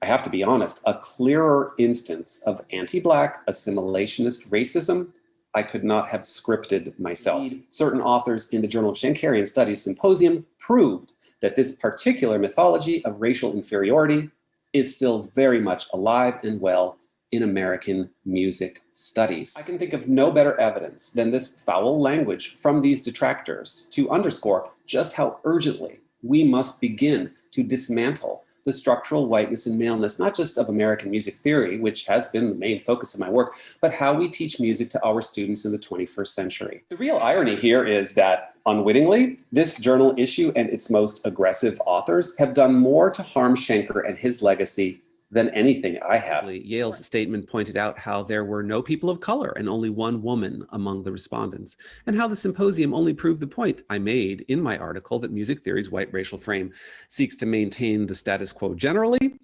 I have to be honest, a clearer instance of anti-Black assimilationist racism I could not have scripted myself. Certain authors in the Journal of Schenkerian Studies symposium proved that this particular mythology of racial inferiority is still very much alive and well in American music studies. I can think of no better evidence than this foul language from these detractors to underscore just how urgently we must begin to dismantle the structural whiteness and maleness, not just of American music theory, which has been the main focus of my work, but how we teach music to our students in the 21st century. The real irony here is that, unwittingly, this journal issue and its most aggressive authors have done more to harm Schenker and his legacy than anything I have. Yale's statement pointed out how there were no people of color and only one woman among the respondents, and how the symposium only proved the point I made in my article that music theory's white racial frame seeks to maintain the status quo generally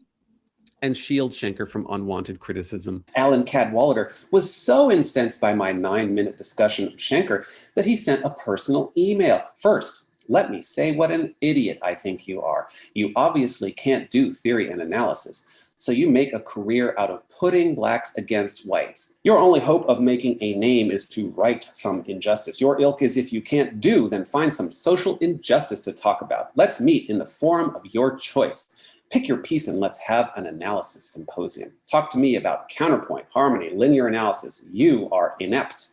and shield Schenker from unwanted criticism. Alan Cadwallader was so incensed by my 9-minute discussion of Schenker that he sent a personal email. First, let me say what an idiot I think you are. You obviously can't do theory and analysis, so you make a career out of putting Blacks against whites. Your only hope of making a name is to right some injustice. Your ilk is if you can't do, then find some social injustice to talk about. Let's meet in the forum of your choice. Pick your piece and let's have an analysis symposium. Talk to me about counterpoint, harmony, linear analysis. You are inept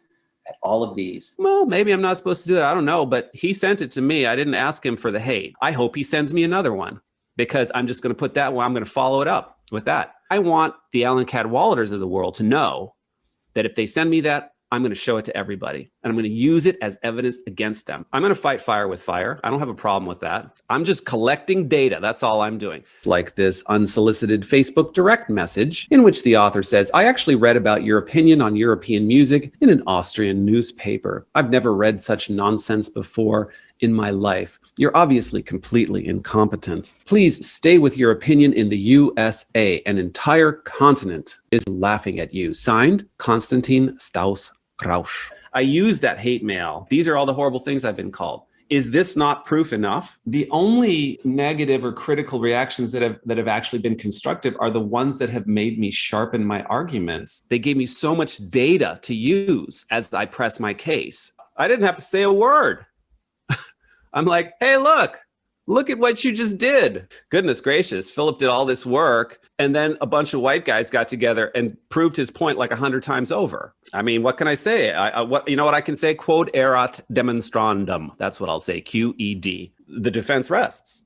at all of these. Well, maybe I'm not supposed to do that. I don't know, but he sent it to me. I didn't ask him for the hate. I hope he sends me another one, because I'm just going to put that one. I'm going to follow it up with that. I want the Alan Cadwalladers of the world to know that if they send me that, I'm going to show it to everybody, and I'm going to use it as evidence against them. I'm going to fight fire with fire. I don't have a problem with that. I'm just collecting data. That's all I'm doing. Like this unsolicited Facebook direct message in which the author says, I actually read about your opinion on European music in an Austrian newspaper. I've never read such nonsense before in my life. You're obviously completely incompetent. Please stay with your opinion in the USA. An entire continent is laughing at you. Signed, Konstantin Staus-Rausch. I use that hate mail. These are all the horrible things I've been called. Is this not proof enough? The only negative or critical reactions that have actually been constructive are the ones that have made me sharpen my arguments. They gave me so much data to use as I press my case. I didn't have to say a word. I'm like, hey, look at what you just did. Goodness gracious, Philip did all this work, and then a bunch of white guys got together and proved his point like 100 times over. I mean, what can I say? You know what I can say? Quod erat demonstrandum. That's what I'll say, QED. The defense rests.